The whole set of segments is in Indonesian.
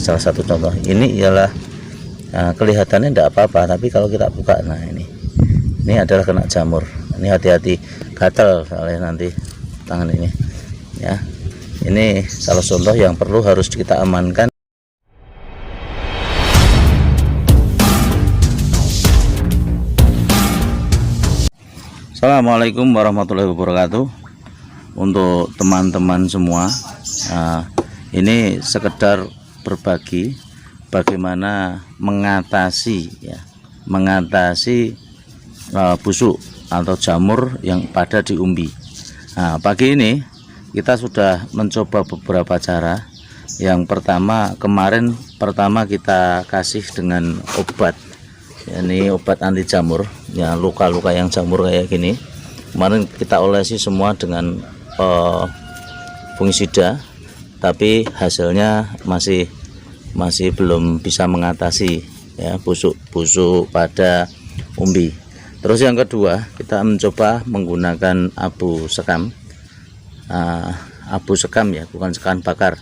salah satu contoh. Ini ialah kelihatannya tidak apa-apa, tapi kalau kita buka, nah ini adalah kena jamur. Ini hati-hati, gatal soalnya nanti tangan ini ya. Ini salah contoh yang perlu harus kita amankan. Assalamualaikum warahmatullahi wabarakatuh. Untuk teman-teman semua, ini sekedar berbagi bagaimana mengatasi busuk atau jamur yang pada di umbi. Nah, pagi ini kita sudah mencoba beberapa cara. Yang pertama, kemarin kita kasih dengan obat. Ini obat anti jamur ya, luka-luka yang jamur kayak gini. Kemarin kita olesi semua dengan fungisida, tapi hasilnya masih belum bisa mengatasi ya busuk pada umbi. Terus yang kedua, kita mencoba menggunakan abu sekam ya, bukan sekam bakar.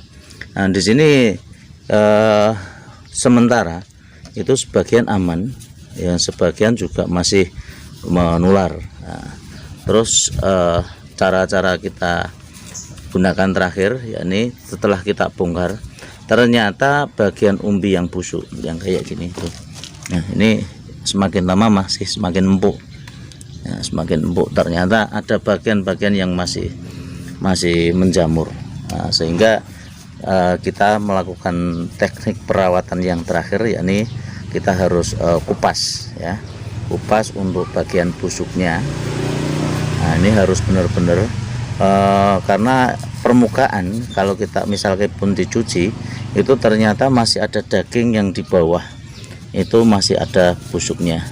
Nah, di sini sementara itu sebagian aman, yang sebagian juga masih menular. Nah, terus cara-cara kita gunakan terakhir, yakni setelah kita bongkar, ternyata bagian umbi yang busuk yang kayak gini tuh. Nah, ini semakin lama masih semakin empuk. Nah, semakin empuk, ternyata ada bagian-bagian yang masih menjamur. Nah, sehingga kita melakukan teknik perawatan yang terakhir, yakni kita harus kupas ya, kupas untuk bagian busuknya. Nah, ini harus benar-benar karena permukaan kalau kita misalnya pun dicuci itu ternyata masih ada daging yang di bawah itu masih ada busuknya.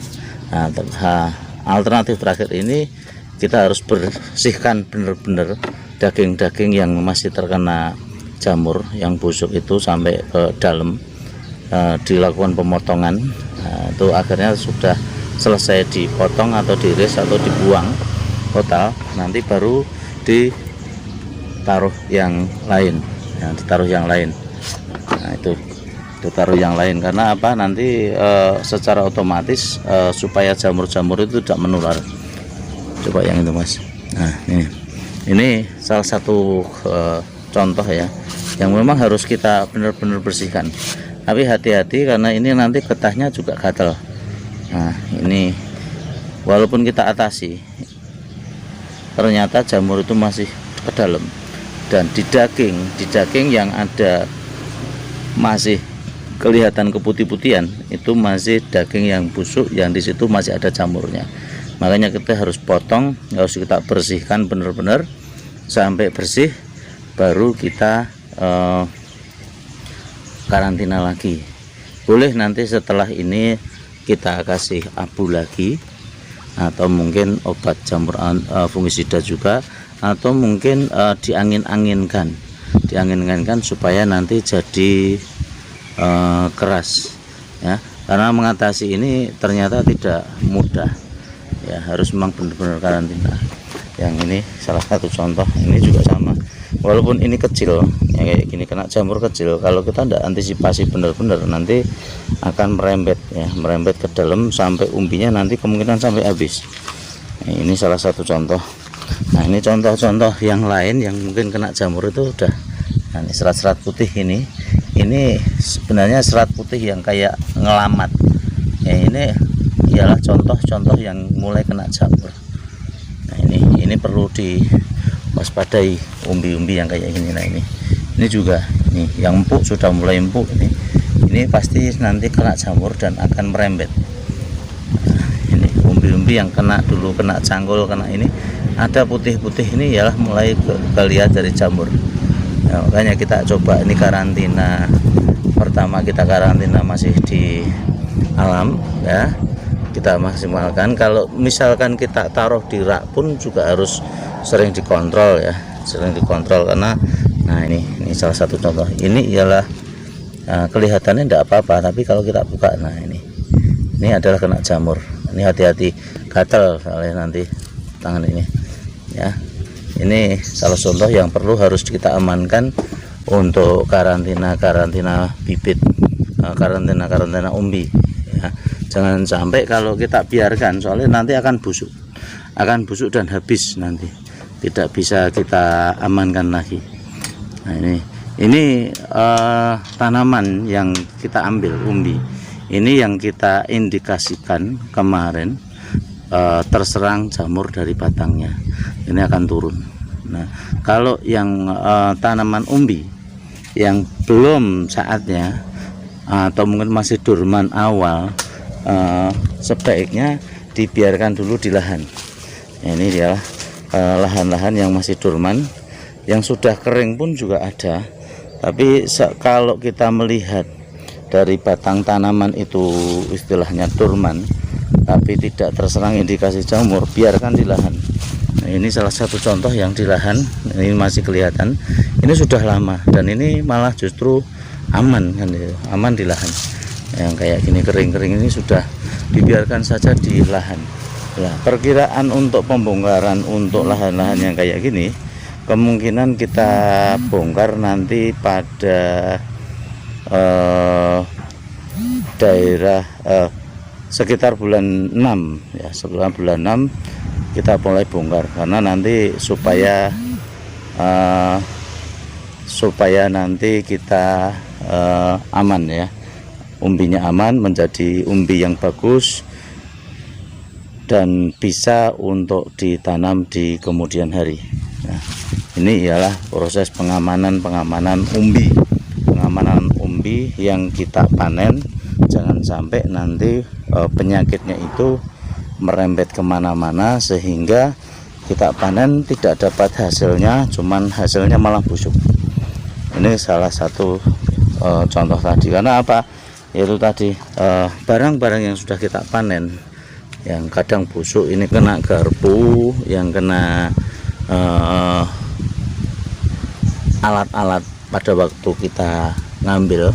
Nah, alternatif terakhir ini kita harus bersihkan benar-benar daging-daging yang masih terkena jamur yang busuk itu sampai ke dalam. Dilakukan pemotongan. Nah, itu akhirnya sudah selesai dipotong atau diiris atau dibuang total, nanti baru ditaruh yang lain ya, Nah, itu taruh yang lain. Karena apa, nanti secara otomatis supaya jamur-jamur itu tidak menular. Coba yang itu Mas. Nah, ini salah satu contoh ya, yang memang harus kita benar-benar bersihkan. Tapi hati-hati karena ini nanti getahnya juga gatal. Nah, ini walaupun kita atasi, ternyata jamur itu masih ke dalam. Dan di daging yang ada masih kelihatan keputih-putihan, itu masih daging yang busuk, yang di situ masih ada jamurnya. Makanya kita harus potong, harus kita bersihkan benar-benar sampai bersih, baru kita karantina lagi. Boleh nanti setelah ini kita kasih abu lagi, atau mungkin obat jamur fungisida juga, atau mungkin diangin-anginkan supaya nanti jadi keras ya. Karena mengatasi ini ternyata tidak mudah ya, harus memang benar-benar karantina. Yang ini salah satu contoh. Ini juga sama, walaupun ini kecil ya, kayak gini kena jamur kecil, kalau kita tidak antisipasi benar-benar nanti akan merembet ke dalam sampai umbinya nanti kemungkinan sampai habis. Nah, ini salah satu contoh. Nah, ini contoh-contoh yang lain yang mungkin kena jamur itu udah. Nah, ini serat-serat putih ini sebenarnya serat putih yang kayak ngelamat ya. Ini ialah contoh-contoh yang mulai kena jamur. Nah, ini perlu diwaspadai umbi-umbi yang kayak gini. Nah, ini juga nih yang empuk, sudah mulai empuk, ini pasti nanti kena jamur dan akan merembet. Nah, ini umbi-umbi yang kena cangkul, kena ini ada putih-putih, ini ialah mulai kelihatan dari jamur. Nah, makanya kita coba ini karantina. Pertama kita karantina masih di alam ya, kita maksimalkan. Kalau misalkan kita taruh di rak pun juga harus sering dikontrol ya, karena nah ini salah satu contoh. Ini ialah kelihatannya tidak apa-apa, tapi kalau kita buka, nah ini adalah kena jamur. Ini hati-hati, gatal soalnya nanti tangan ini ya. Ini salah contoh yang perlu harus kita amankan untuk karantina bibit, karantina umbi ya. Jangan sampai kalau kita biarkan, soalnya nanti akan busuk dan habis, nanti tidak bisa kita amankan lagi. Nah, ini tanaman yang kita ambil umbi ini yang kita indikasikan kemarin terserang jamur dari batangnya, ini akan turun. Nah, kalau yang tanaman umbi yang belum saatnya atau mungkin masih dorman awal, sebaiknya dibiarkan dulu di lahan. Ini dia lahan-lahan yang masih dorman, yang sudah kering pun juga ada. Tapi kalau kita melihat dari batang tanaman itu istilahnya dorman tapi tidak terserang indikasi jamur, biarkan di lahan. Nah, ini salah satu contoh yang di lahan, ini masih kelihatan ini sudah lama dan ini malah justru aman kan, aman di lahan. Yang kayak gini kering-kering ini sudah dibiarkan saja di lahan. Nah, perkiraan untuk pembongkaran untuk lahan-lahan yang kayak gini kemungkinan kita bongkar nanti pada daerah sekitar bulan 6 ya, setelah bulan 6 kita mulai bongkar, karena nanti supaya nanti kita aman ya, umbinya aman, menjadi umbi yang bagus dan bisa untuk ditanam di kemudian hari. Nah, ini ialah proses pengamanan umbi yang kita panen. Jangan sampai nanti penyakitnya itu merembet kemana-mana sehingga kita panen tidak dapat hasilnya, cuman hasilnya malah busuk. Ini salah satu contoh tadi. Karena apa? Yaitu tadi barang-barang yang sudah kita panen yang kadang busuk, ini kena garpu, yang kena alat-alat pada waktu kita ngambil.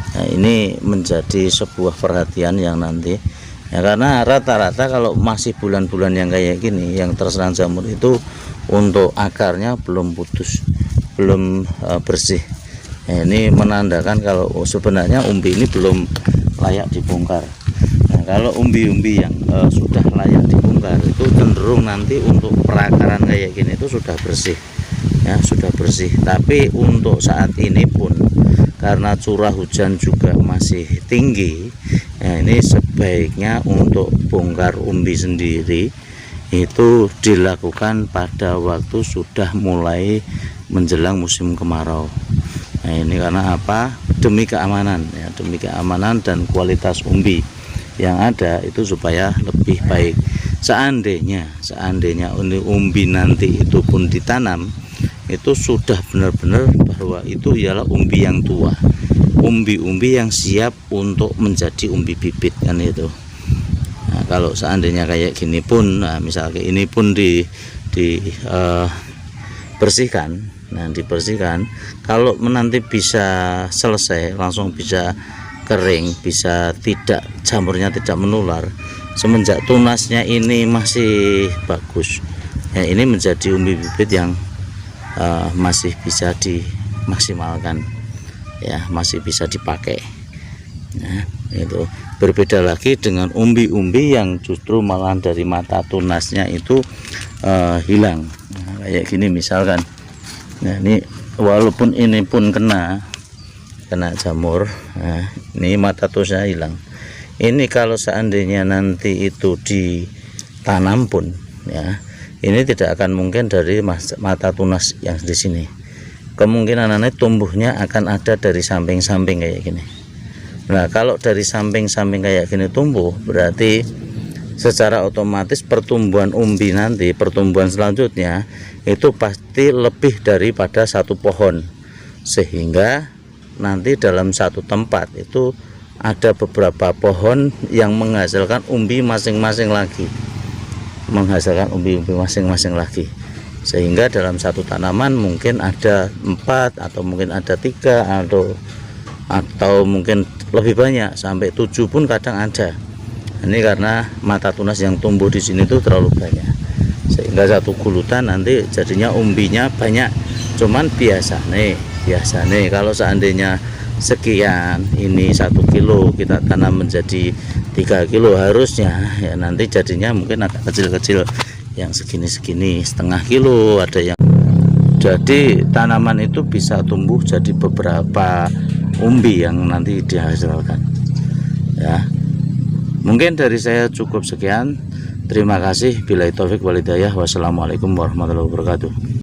Nah, ini menjadi sebuah perhatian yang nanti ya, karena rata-rata kalau masih bulan-bulan yang kayak gini yang terserang jamur itu untuk akarnya belum putus, belum bersih. Nah, ini menandakan kalau sebenarnya umbi ini belum layak dibongkar. Nah, kalau umbi-umbi yang sudah layak dibongkar itu cenderung nanti untuk perakaran kayak gini itu sudah bersih ya, sudah bersih. Tapi untuk saat ini pun karena curah hujan juga masih tinggi ya, ini sebaiknya untuk bongkar umbi sendiri itu dilakukan pada waktu sudah mulai menjelang musim kemarau. Nah, ini karena apa? Demi keamanan ya, demi keamanan dan kualitas umbi yang ada itu supaya lebih baik. Seandainya umbi nanti itu pun ditanam, itu sudah benar-benar bahwa itu ialah umbi yang tua, umbi-umbi yang siap untuk menjadi umbi bibit kan itu. Nah, kalau seandainya kayak gini pun, nah misalnya ini pun dibersihkan, nah dibersihkan, kalau nanti bisa selesai langsung bisa kering, bisa tidak, jamurnya tidak menular, semenjak tunasnya ini masih bagus ya, ini menjadi umbi bibit yang masih bisa dimaksimalkan ya, masih bisa dipakai. Nah, itu berbeda lagi dengan umbi-umbi yang justru malah dari mata tunasnya itu hilang. Nah, kayak gini misalkan, nah ini walaupun ini pun kena jamur, nah ini mata tunasnya hilang. Ini kalau seandainya nanti itu ditanam pun ya, ini tidak akan mungkin dari mata tunas yang di sini. Kemungkinan tumbuhnya akan ada dari samping-samping kayak gini. Nah, kalau dari samping-samping kayak gini tumbuh, berarti secara otomatis pertumbuhan umbi nanti, pertumbuhan selanjutnya itu pasti lebih daripada satu pohon. Sehingga nanti dalam satu tempat itu ada beberapa pohon yang menghasilkan umbi masing-masing lagi. Menghasilkan umbi-umbi masing-masing lagi, sehingga dalam satu tanaman mungkin ada 4 atau mungkin ada 3 atau mungkin lebih banyak sampai 7 pun kadang ada. Ini karena mata tunas yang tumbuh di sini tuh terlalu banyak, sehingga satu gulutan nanti jadinya umbinya banyak. Cuman biasa nih biasanya kalau seandainya sekian, ini 1 kilo kita tanam menjadi 3 kilo, harusnya ya nanti jadinya mungkin agak kecil-kecil, yang segini-segini, setengah kilo ada yang. Jadi tanaman itu bisa tumbuh jadi beberapa umbi yang nanti dihasilkan ya. Mungkin dari saya cukup sekian. Terima kasih. Billahi taufik wal hidayah. Wassalamualaikum warahmatullahi wabarakatuh.